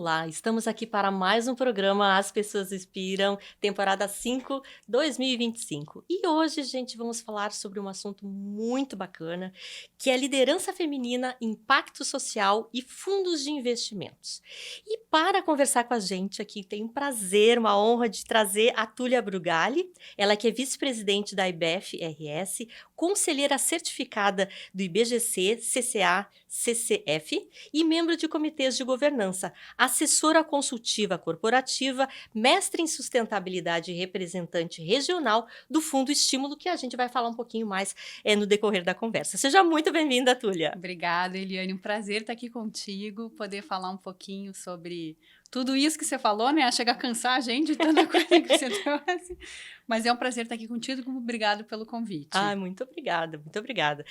Olá, estamos aqui para mais um programa As Pessoas Inspiram, temporada 5, 2025. E hoje, gente, vamos falar sobre um assunto muito bacana, que é liderança feminina, impacto social e fundos de investimentos. E para conversar com a gente aqui, tenho um prazer, uma honra de trazer a Túlia Brugali, ela que é vice-presidente da IBEF-RS, conselheira certificada do IBGC, CCA, CCF e membro de comitês de governança, assessora consultiva corporativa, mestre em sustentabilidade e representante regional do Fundo Estímulo, que a gente vai falar um pouquinho mais no decorrer da conversa. Seja muito bem-vinda, Túlia. Obrigada, Eliane. Um prazer estar aqui contigo, poder falar um pouquinho sobre tudo isso que você falou, né? Chega a cansar a gente de tanta coisa que você trouxe. Mas é um prazer estar aqui contigo. Obrigado pelo convite. Muito obrigada, muito obrigada.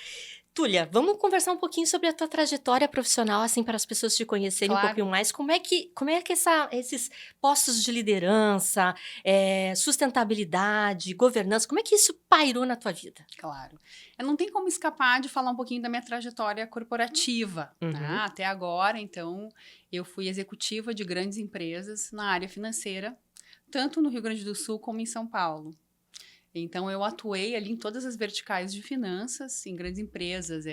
Túlia, vamos conversar um pouquinho sobre a tua trajetória profissional, assim, para as pessoas te conhecerem um pouquinho mais. Como é que esses postos de liderança, sustentabilidade, governança, como é que isso pairou na tua vida? Claro. Eu não tenho como escapar de falar um pouquinho da minha trajetória corporativa. Tá? Até agora, então, eu fui executiva de grandes empresas na área financeira, tanto no Rio Grande do Sul como em São Paulo. Então, eu atuei ali em todas as verticais de finanças, em grandes empresas,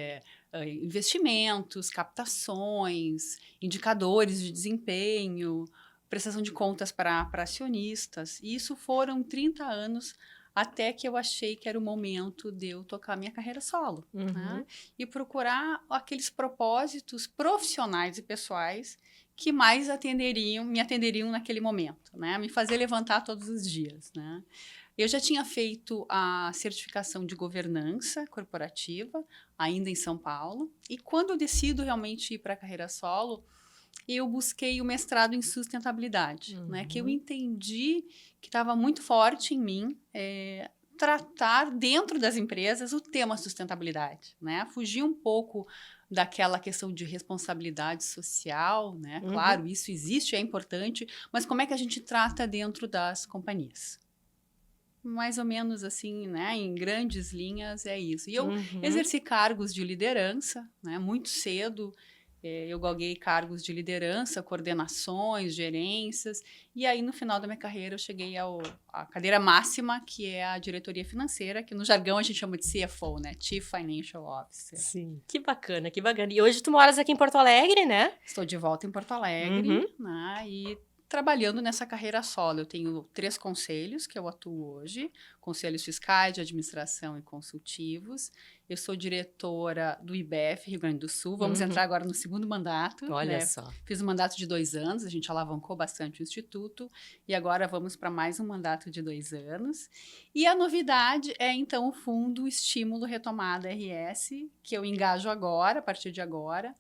investimentos, captações, indicadores de desempenho, prestação de contas para acionistas. E isso foram 30 anos até que eu achei que era o momento de eu tocar minha carreira solo. Né? E procurar aqueles propósitos profissionais e pessoais que mais me atenderiam naquele momento, né? Me fazer levantar todos os dias, né? Eu já tinha feito a certificação de governança corporativa, ainda em São Paulo, e quando eu decido realmente ir para a carreira solo, eu busquei o mestrado em sustentabilidade, né, que eu entendi que estava muito forte em mim tratar dentro das empresas o tema sustentabilidade, né, fugir um pouco daquela questão de responsabilidade social, né, claro, isso existe, é importante, mas como é que a gente trata dentro das companhias? Mais ou menos assim, né? Em grandes linhas é isso. E eu exerci cargos de liderança, né? Muito cedo. Eu galguei cargos de liderança, coordenações, gerências. E aí, no final da minha carreira, eu cheguei à cadeira máxima, que é a diretoria financeira, que no jargão a gente chama de CFO, né? Chief Financial Officer. Sim, que bacana, que bacana. E hoje tu moras aqui em Porto Alegre, né? Estou de volta em Porto Alegre, né? E trabalhando nessa carreira solo. Eu tenho 3 conselhos que eu atuo hoje, conselhos fiscais, de administração e consultivos. Eu sou diretora do IBEF, Rio Grande do Sul. Vamos entrar agora no segundo mandato. Olha né? só. Fiz um mandato de 2 anos, a gente alavancou bastante o Instituto. E agora vamos para mais um mandato de 2 anos. E a novidade é, então, o Fundo Estímulo Retomada RS, que eu engajo agora, a partir de agora,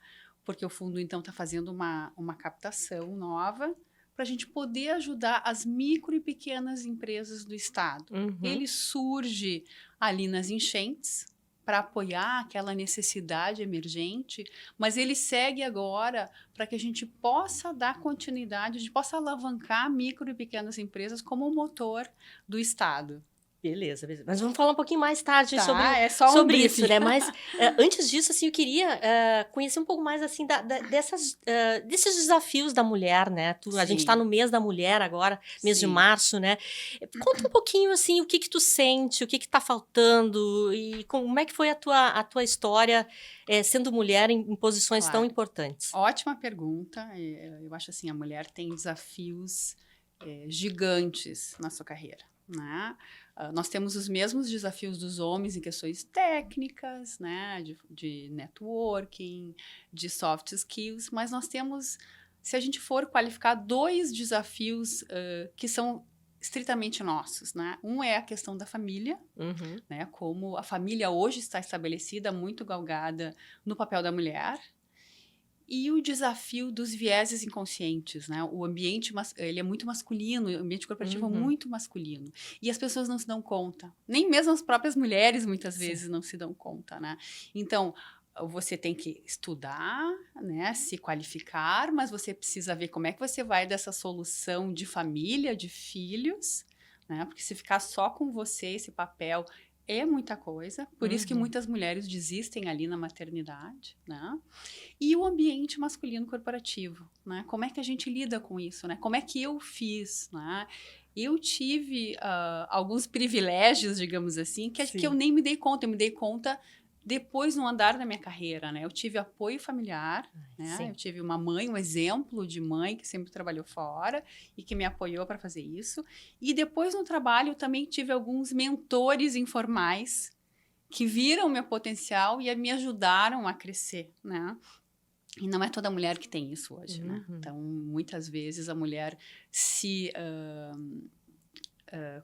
porque o fundo, então, está fazendo uma captação nova para a gente poder ajudar as micro e pequenas empresas do Estado. Ele surge ali nas enchentes para apoiar aquela necessidade emergente, mas ele segue agora para que a gente possa dar continuidade, a gente possa alavancar micro e pequenas empresas como o motor do Estado. Beleza, beleza. Mas vamos falar um pouquinho mais tarde é só sobre isso, né? Mas antes disso, assim, eu queria conhecer um pouco mais, assim, desses desafios da mulher, né? A gente está no mês da mulher agora, mês de março, né? Conta um pouquinho, assim, o que tu sente, o que tá faltando e como é que foi a tua história sendo mulher em posições tão importantes. Ótima pergunta. Eu acho assim, a mulher tem desafios gigantes na sua carreira, né? Nós temos os mesmos desafios dos homens em questões técnicas, né, de networking, de soft skills, mas nós temos, se a gente for qualificar, 2 desafios que são estritamente nossos, né? Um é a questão da família, né, como a família hoje está estabelecida, muito galgada no papel da mulher. E o desafio dos vieses inconscientes, né? O ambiente, ele é muito masculino, o ambiente corporativo é muito masculino. E as pessoas não se dão conta. Nem mesmo as próprias mulheres, muitas vezes, não se dão conta, né? Então, você tem que estudar, né? Se qualificar, mas você precisa ver como é que você vai dessa solução de família, de filhos, né? Porque se ficar só com você, esse papel é muita coisa, por isso que muitas mulheres desistem ali na maternidade, né? E o ambiente masculino corporativo, né? Como é que a gente lida com isso, né? Como é que eu fiz, né? Eu tive alguns privilégios, digamos assim, que eu nem me dei conta. Eu me dei conta depois no andar da minha carreira, né? Eu tive apoio familiar, né? Eu tive uma mãe, um exemplo de mãe que sempre trabalhou fora e que me apoiou para fazer isso. E depois no trabalho eu também tive alguns mentores informais que viram o meu potencial e me ajudaram a crescer, né? E não é toda mulher que tem isso hoje, né? Então, muitas vezes a mulher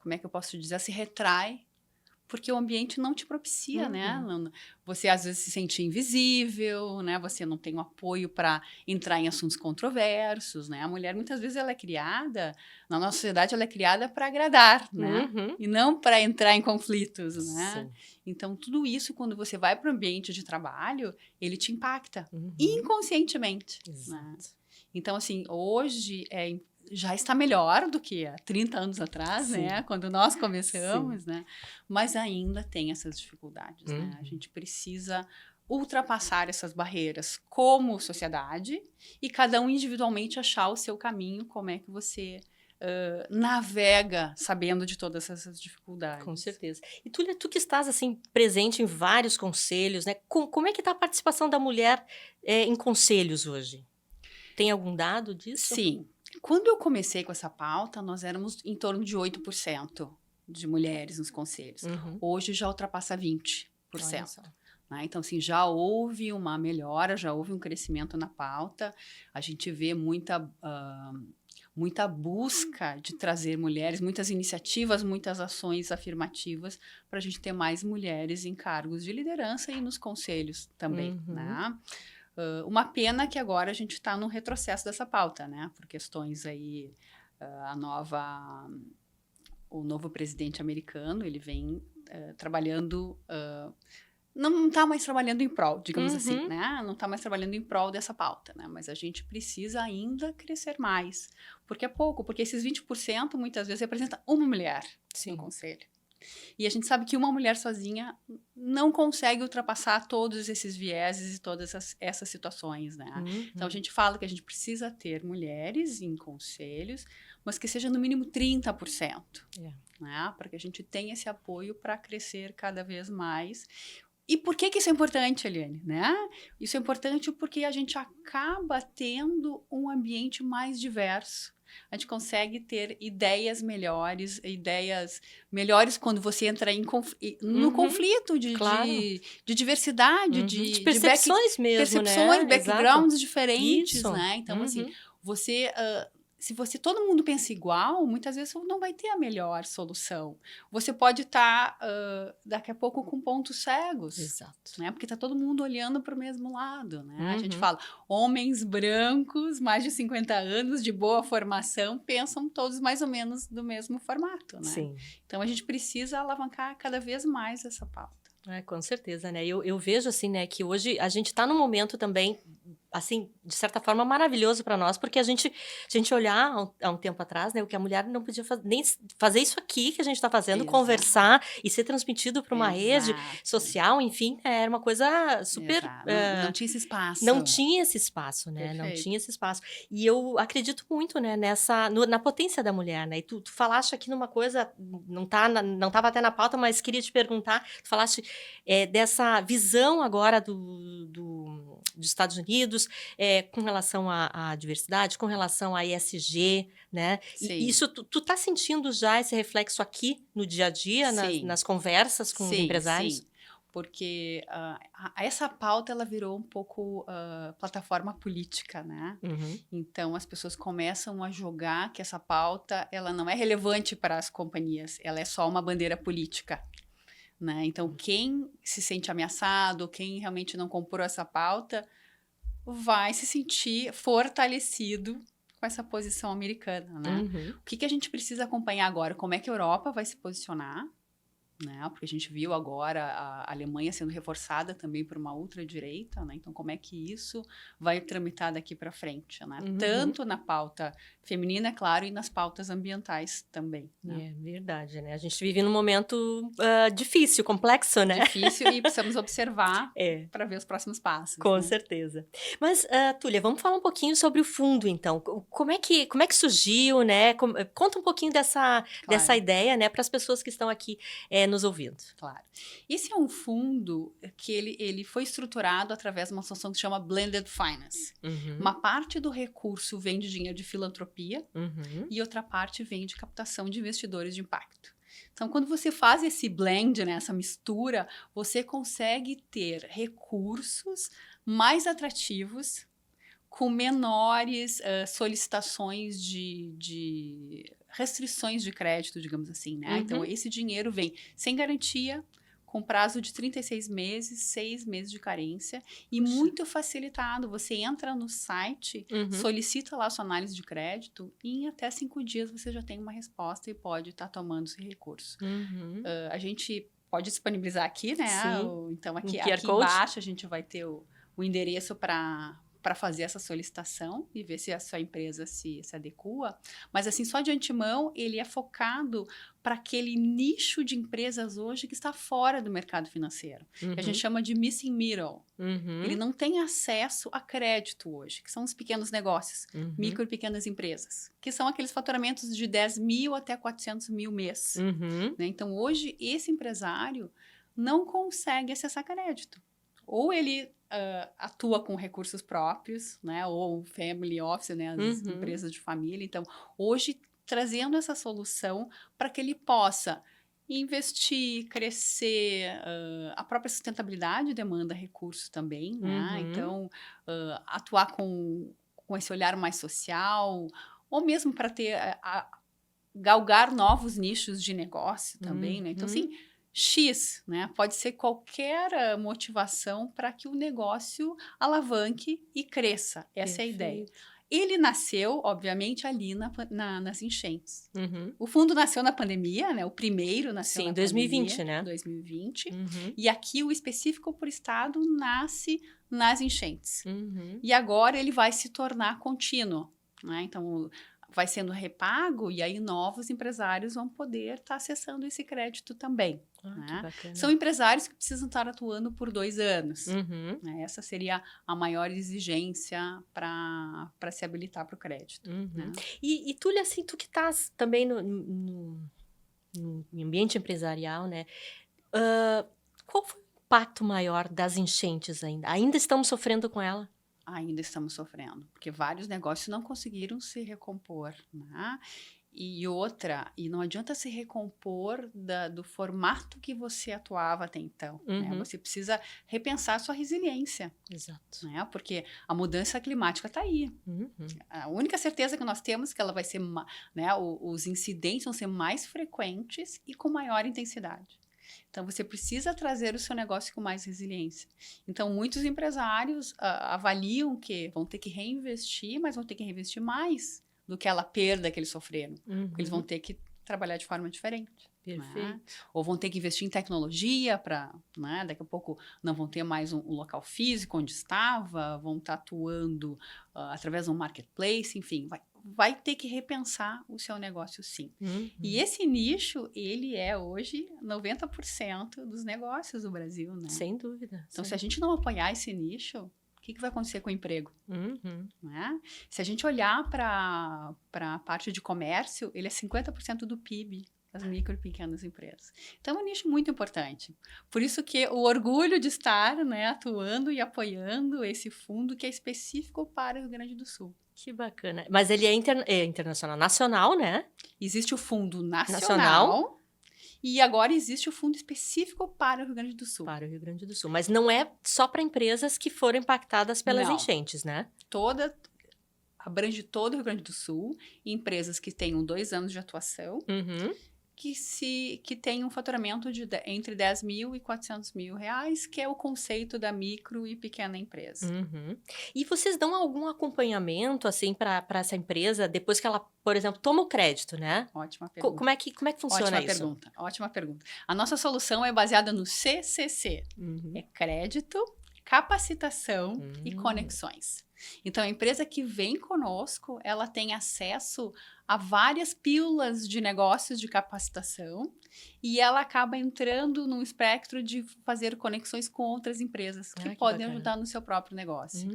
como é que eu posso dizer? Se retrai porque o ambiente não te propicia, né? Você às vezes se sente invisível, né? Você não tem o apoio para entrar em assuntos controversos, né? A mulher muitas vezes ela é criada, na nossa sociedade ela é criada para agradar, né? E não para entrar em conflitos, né? Sim. Então tudo isso quando você vai para o ambiente de trabalho, ele te impacta inconscientemente, né? Então assim, hoje já está melhor do que há 30 anos atrás, né? Quando nós começamos, né? Mas ainda tem essas dificuldades, né? A gente precisa ultrapassar essas barreiras como sociedade e cada um individualmente achar o seu caminho, como é que você navega sabendo de todas essas dificuldades. Com certeza. E Túlia, tu que estás assim presente em vários conselhos, né? Como é que está a participação da mulher em conselhos hoje? Tem algum dado disso? Sim. Quando eu comecei com essa pauta, nós éramos em torno de 8% de mulheres nos conselhos. Hoje já ultrapassa 20%. Né? Então, assim, já houve uma melhora, já houve um crescimento na pauta. A gente vê muita busca de trazer mulheres, muitas iniciativas, muitas ações afirmativas para a gente ter mais mulheres em cargos de liderança e nos conselhos também, né? Uma pena que agora a gente está no retrocesso dessa pauta, né? Por questões aí, o novo presidente americano, ele vem trabalhando, não está mais trabalhando em prol, digamos assim, né? Não está mais trabalhando em prol dessa pauta, né? Mas a gente precisa ainda crescer mais, porque é pouco, porque esses 20% muitas vezes representa uma mulher no conselho. E a gente sabe que uma mulher sozinha não consegue ultrapassar todos esses vieses e todas essas situações, né? Então, a gente fala que a gente precisa ter mulheres em conselhos, mas que seja no mínimo 30%, né? Para que a gente tenha esse apoio para crescer cada vez mais. E por que isso é importante, Eliane? Né? Isso é importante porque a gente acaba tendo um ambiente mais diverso. A gente consegue ter ideias melhores quando você entra no conflito de diversidade, de percepções mesmo, percepções, né? backgrounds diferentes, né? Então, assim, se todo mundo pensa igual, muitas vezes não vai ter a melhor solução. Você pode estar, daqui a pouco, com pontos cegos. Exato. Né? Porque está todo mundo olhando para o mesmo lado. Né? A gente fala, homens brancos, mais de 50 anos, de boa formação, pensam todos mais ou menos do mesmo formato. Né? Sim. Então, a gente precisa alavancar cada vez mais essa pauta. Com certeza, né? Eu vejo, assim, né, que hoje a gente está num momento também, assim, de certa forma, maravilhoso para nós, porque a gente olhar há um tempo atrás, né, o que a mulher não podia nem fazer isso aqui que a gente está fazendo, conversar e ser transmitido para uma rede social, enfim, era uma coisa super... Não tinha esse espaço. Não tinha esse espaço, né? Perfeito. Não tinha esse espaço. E eu acredito muito, né, na potência da mulher, né? E tu falaste aqui numa coisa, não estava até na pauta, mas queria te perguntar, tu falaste dessa visão agora dos Estados Unidos com relação à diversidade, com relação à ESG, né? Sim. E isso, tu tá sentindo já esse reflexo aqui no dia a dia, nas conversas com os empresários? Sim. Porque essa pauta ela virou um pouco plataforma política, né? Então as pessoas começam a jogar que essa pauta ela não é relevante para as companhias, ela é só uma bandeira política. Né? Então, quem se sente ameaçado, quem realmente não comprou essa pauta, vai se sentir fortalecido com essa posição americana. Né? O que a gente precisa acompanhar agora? Como é que a Europa vai se posicionar? né? Porque a gente viu agora a Alemanha sendo reforçada também por uma ultradireita, né? Então, como é que isso vai tramitar daqui para frente, né? Tanto na pauta feminina, é claro, e nas pautas ambientais também, né? É verdade, né? A gente vive num momento difícil, complexo, né? Difícil e precisamos observar É. para ver os próximos passos. Com né? certeza. Mas, Túlia, vamos falar um pouquinho sobre o fundo, então. Como é que surgiu, né? Conta um pouquinho dessa ideia, né, para as pessoas que estão aqui nos ouvindo. Claro. Esse é um fundo que ele foi estruturado através de uma solução que se chama Blended Finance. Uma parte do recurso vem de dinheiro de filantropia e outra parte vem de captação de investidores de impacto. Então, quando você faz esse blend, né, essa mistura, você consegue ter recursos mais atrativos, com menores solicitações de restrições de crédito, digamos assim, né? Então, esse dinheiro vem sem garantia, com prazo de 36 meses, 6 meses de carência e muito facilitado. Você entra no site, solicita lá a sua análise de crédito e em até 5 dias você já tem uma resposta e pode estar tomando esse recurso. A gente pode disponibilizar aqui, né? Então, aqui embaixo a gente vai ter o endereço para fazer essa solicitação e ver se a sua empresa se adequa. Mas, assim, só de antemão, ele é focado para aquele nicho de empresas hoje que está fora do mercado financeiro. Que a gente chama de missing middle. Ele não tem acesso a crédito hoje, que são os pequenos negócios, micro e pequenas empresas, que são aqueles faturamentos de 10 mil até 400 mil mês. Né? Então, hoje, esse empresário não consegue acessar crédito. Ou ele atua com recursos próprios, né? Ou family office, né? As empresas de família. Então, hoje, trazendo essa solução para que ele possa investir, crescer, a própria sustentabilidade demanda recursos também, né? Então, atuar com esse olhar mais social, ou mesmo para ter, galgar novos nichos de negócio também, né? Então, assim, X, né? Pode ser qualquer motivação para que o negócio alavanque e cresça. Essa é a ideia. Ele nasceu, obviamente, ali nas enchentes. O fundo nasceu na pandemia, né? O primeiro nasceu na 2020, pandemia, né? 2020. E aqui o específico por estado nasce nas enchentes. E agora ele vai se tornar contínuo, né? Então, vai sendo repago e aí novos empresários vão poder estar acessando esse crédito também. Né? São empresários que precisam estar atuando por 2 anos. Né? Essa seria a maior exigência para se habilitar para o crédito. Né? E Túlia, assim, tu que estás também no ambiente empresarial, né? Qual foi o impacto maior das enchentes ainda? Ainda estamos sofrendo com ela? Ainda estamos sofrendo, porque vários negócios não conseguiram se recompor, né? E não adianta se recompor do formato que você atuava até então, né? Você precisa repensar a sua resiliência. Exato. Né? Porque a mudança climática está aí. A única certeza que nós temos é que ela vai ser, né? Os incidentes vão ser mais frequentes e com maior intensidade. Então, você precisa trazer o seu negócio com mais resiliência. Então, muitos empresários avaliam que vão ter que reinvestir, mas vão ter que reinvestir mais do que aquela perda que eles sofreram. Porque eles vão ter que trabalhar de forma diferente. Perfeito. Né? Ou vão ter que investir em tecnologia para, né? Daqui a pouco não vão ter mais um local físico onde estava, vão estar atuando através de um marketplace, enfim, vai ter que repensar o seu negócio, sim. E esse nicho, ele é hoje 90% dos negócios do Brasil, né? Sem dúvida. Então, se a gente não apoiar esse nicho, o que vai acontecer com o emprego? Né? Se a gente olhar para a parte de comércio, ele é 50% do PIB. As micro e pequenas empresas. Então, é um nicho muito importante. Por isso que o orgulho de estar, né, atuando e apoiando esse fundo que é específico para o Rio Grande do Sul. Que bacana. Mas ele é internacional, nacional, né? Existe o fundo nacional e agora existe o fundo específico para o Rio Grande do Sul. Para o Rio Grande do Sul. Mas não é só para empresas que foram impactadas pelas enchentes, né? Abrange todo o Rio Grande do Sul, empresas que tenham 2 anos de atuação, que tem um faturamento entre 10 mil e 400 mil reais, que é o conceito da micro e pequena empresa. Uhum. E vocês dão algum acompanhamento, assim, para essa empresa, depois que ela, por exemplo, toma o crédito, né? Ótima pergunta. Como é que funciona isso? Ótima pergunta. A nossa solução é baseada no CCC. É crédito, capacitação e conexões. Então, a empresa que vem conosco, ela tem acesso a várias pílulas de negócios de capacitação e ela acaba entrando num espectro de fazer conexões com outras empresas que podem bacana. ajudar no seu próprio negócio.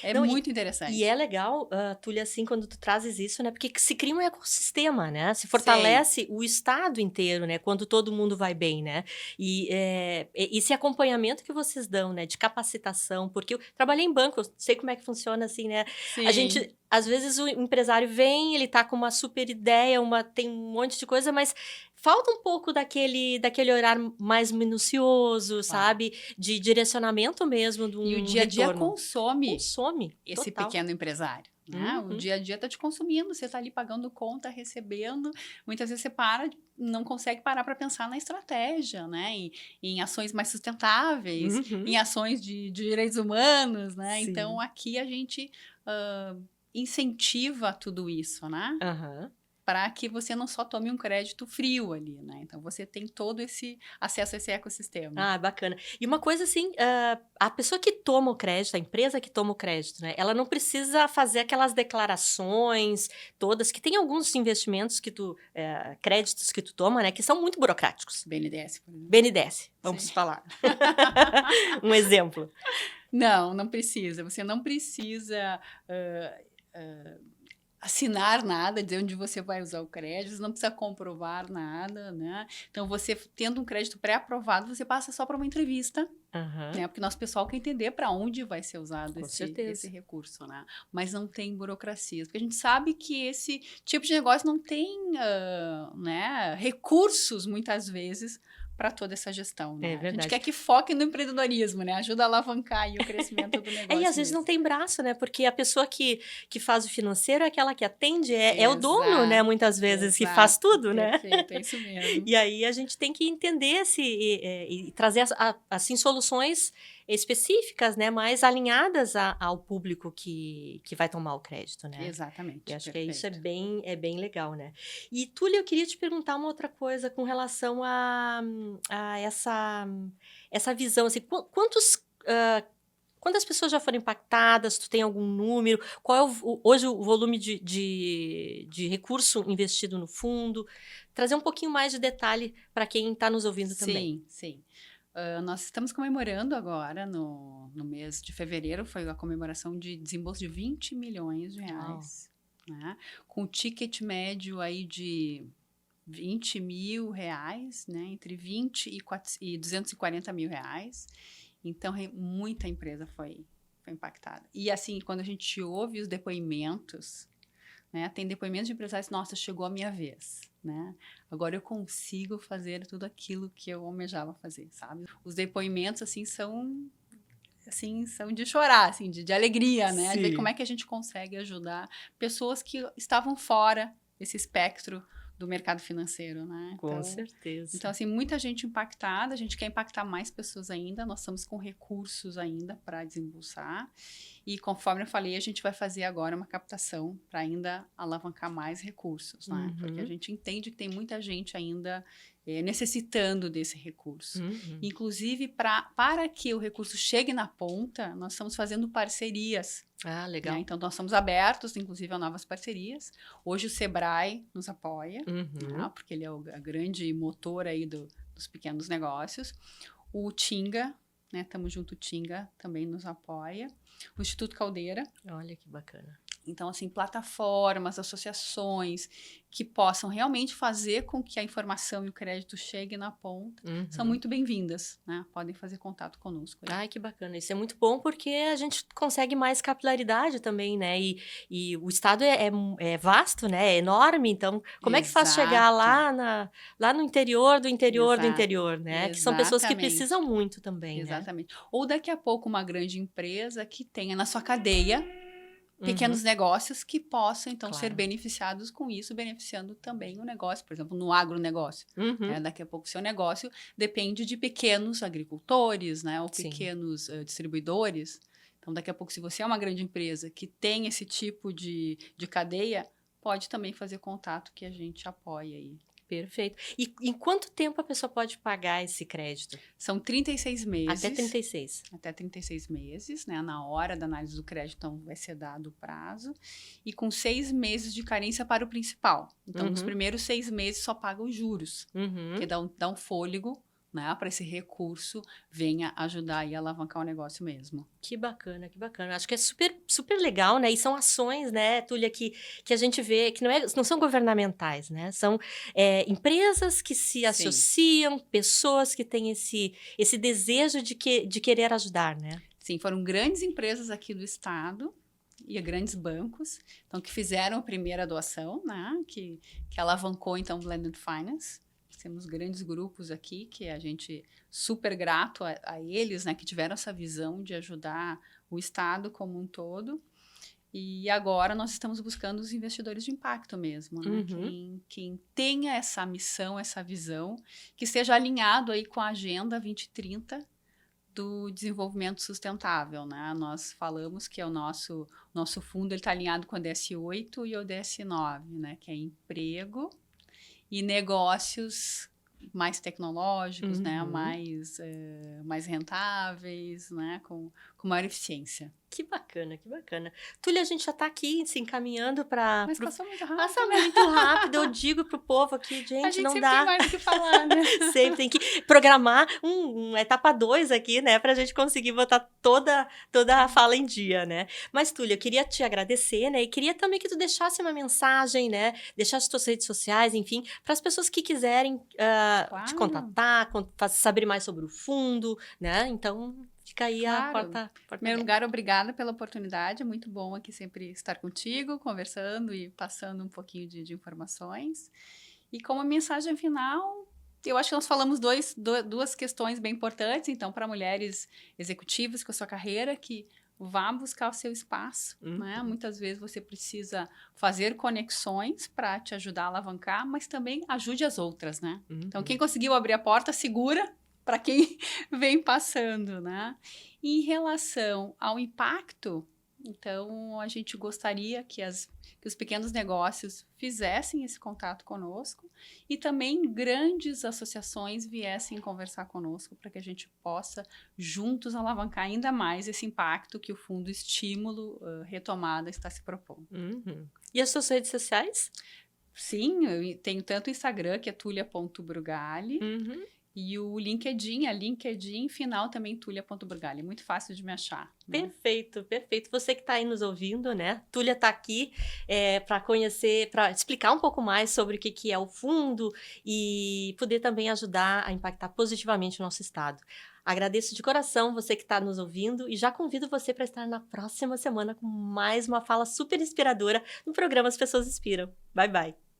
É Não, muito interessante. E é legal, Túlia, assim, quando tu trazes isso, né? Porque se cria um ecossistema, né? Se fortalece o estado inteiro, né? Quando todo mundo vai bem, né? E esse acompanhamento que vocês dão, né? De capacitação, porque eu trabalhei em banco, eu sei como é que funciona, assim, né? Sim. A gente, às vezes, o empresário vem, ele tá com uma super ideia, tem um monte de coisa, mas falta um pouco daquele olhar mais minucioso, sabe? De direcionamento mesmo de um E o dia a dia retorno. consome Esse pequeno empresário. Né? O dia a dia está te consumindo, você está ali pagando conta, recebendo. Muitas vezes você não consegue parar para pensar na estratégia, né? Em ações mais sustentáveis, em ações de direitos humanos, né? Sim. Então, aqui a gente incentiva tudo isso, né? Para que você não só tome um crédito frio ali, né? Então, você tem todo esse acesso a esse ecossistema. Ah, bacana. E uma coisa assim, a pessoa que toma o crédito, a empresa que toma o crédito, né? Ela não precisa fazer aquelas declarações todas, que tem alguns investimentos que créditos que tu toma, né? Que são muito burocráticos. BNDES, por exemplo. BNDES, vamos falar. Um exemplo. Não precisa. Você não precisa... assinar nada, dizer onde você vai usar o crédito, você não precisa comprovar nada, né? Então, você tendo um crédito pré-aprovado, você passa só para uma entrevista, né? Porque nosso pessoal quer entender para onde vai ser usado esse recurso, né? Mas não tem burocracias, porque a gente sabe que esse tipo de negócio não tem né, recursos, muitas vezes, para toda essa gestão, né? A gente quer que foque no empreendedorismo, né? Ajuda a alavancar aí o crescimento do negócio. E às vezes não tem braço, né? Porque a pessoa que faz o financeiro é aquela que atende, é o dono, né? Muitas vezes, que faz tudo, né? Perfeito, é isso mesmo. E aí a gente tem que entender e trazer, assim, soluções específicas, né? Mais alinhadas ao público que vai tomar o crédito, né? Exatamente. E acho que isso é bem legal, né? E, Túlia, eu queria te perguntar uma outra coisa com relação a essa visão, assim, quantas pessoas já foram impactadas? Tu tem algum número? Qual é hoje o volume de recurso investido no fundo? Trazer um pouquinho mais de detalhe para quem está nos ouvindo também. Sim. Nós estamos comemorando agora, no mês de fevereiro, foi a comemoração de desembolso de 20 milhões de reais. Né? Com o ticket médio aí de 20 mil reais, né? Entre 20 e 240 mil reais. Então, muita empresa foi impactada. E assim, quando a gente ouve os depoimentos, né? Tem depoimentos de empresários, nossa, chegou a minha vez, né? Agora eu consigo fazer tudo aquilo que eu almejava fazer, sabe? Os depoimentos, assim, são de chorar, assim, de alegria, né? De ver como é que a gente consegue ajudar pessoas que estavam fora desse espectro do mercado financeiro, né? Com certeza. Então, assim, muita gente impactada, a gente quer impactar mais pessoas ainda, nós estamos com recursos ainda para desembolsar. E conforme eu falei, a gente vai fazer agora uma captação para ainda alavancar mais recursos, né? Porque a gente entende que tem muita gente ainda necessitando desse recurso. Inclusive, para que o recurso chegue na ponta, nós estamos fazendo parcerias. Ah, legal. Né? Então, nós estamos abertos, inclusive, a novas parcerias. Hoje, o Sebrae nos apoia, né? Porque ele é a grande motor aí dos pequenos negócios. O Tinga, né? Tamo junto, o Tinga também nos apoia. O Instituto Caldeira. Olha que bacana. Então, assim, plataformas, associações que possam realmente fazer com que a informação e o crédito cheguem na ponta são muito bem-vindas, né? Podem fazer contato conosco. Ai, que bacana. Isso é muito bom porque a gente consegue mais capilaridade também, né? E o estado é vasto, né? É enorme. Então, como é que faz chegar lá no interior do interior do interior, né? Que são pessoas que precisam muito também, Exatamente. Ou daqui a pouco uma grande empresa que tenha na sua cadeia pequenos negócios que possam, então, ser Claro. beneficiados com isso, beneficiando também o negócio, por exemplo, no agronegócio. Uhum. Daqui a pouco, seu negócio depende de pequenos agricultores, né? Ou Sim. pequenos distribuidores. Então, daqui a pouco, se você é uma grande empresa que tem esse tipo de cadeia, pode também fazer contato que a gente apoia aí. Perfeito. E em quanto tempo a pessoa pode pagar esse crédito? São 36 meses. Até 36. Até 36 meses, né? Na hora da análise do crédito, então, vai ser dado o prazo. E com 6 meses de carência para o principal. Então, nos primeiros 6 meses só paga os juros. Uhum. Que dá um fôlego, né? Para esse recurso venha ajudar aí a alavancar o negócio mesmo. Que bacana, que bacana. Acho que é super, super legal, né? E são ações, né, Túlia, que a gente vê que não são governamentais, né? São empresas que se associam, pessoas que têm esse desejo de querer ajudar, né? Sim, foram grandes empresas aqui do estado e grandes bancos, então, que fizeram a primeira doação, né? Que alavancou, então, o Blended Finance. Temos grandes grupos aqui que a gente super grato a eles, né, que tiveram essa visão de ajudar o Estado como um todo. E agora nós estamos buscando os investidores de impacto mesmo, né? Quem tenha essa missão, essa visão, que esteja alinhado aí com a Agenda 2030 do desenvolvimento sustentável, né? Nós falamos que o nosso fundo está alinhado com o DS8 e o DS9, né? Que é emprego e negócios mais tecnológicos, né? Mais rentáveis, né? Com maior eficiência. Que bacana, que bacana. Túlia, a gente já está aqui se encaminhando para... Mas passou muito rápido. Passa muito rápido. Eu digo pro povo aqui, gente, a gente não sempre dá. tem mais do que falar, né? Sempre tem que programar uma etapa 2 aqui, né? Pra gente conseguir botar toda a fala em dia, né? Mas, Túlia, eu queria te agradecer, né? E queria também que tu deixasse uma mensagem, né? Deixasse tuas redes sociais, enfim, para as pessoas que quiserem te contatar, saber mais sobre o fundo, né? Então... Fica aí a porta. Em primeiro lugar, obrigada pela oportunidade. É muito bom aqui sempre estar contigo, conversando e passando um pouquinho de informações. E como mensagem final, eu acho que nós falamos duas questões bem importantes. Então, para mulheres executivas com a sua carreira, que vá buscar o seu espaço. Né? Muitas vezes você precisa fazer conexões para te ajudar a alavancar, mas também ajude as outras, né? Então, quem conseguiu abrir a porta, segura para quem vem passando, né? E em relação ao impacto, então, a gente gostaria que os pequenos negócios fizessem esse contato conosco e também grandes associações viessem conversar conosco para que a gente possa juntos alavancar ainda mais esse impacto que o Fundo Estímulo Retomada está se propondo. E as suas redes sociais? Sim, eu tenho tanto o Instagram, que é tulia.brugali, e o LinkedIn, a LinkedIn final também, tulia.brugali. É muito fácil de me achar. Né? Perfeito, perfeito. Você que está aí nos ouvindo, né? Túlia está aqui para conhecer, para explicar um pouco mais sobre o que é o fundo e poder também ajudar a impactar positivamente o nosso estado. Agradeço de coração você que está nos ouvindo e já convido você para estar na próxima semana com mais uma fala super inspiradora no programa As Pessoas Inspiram. Bye, bye!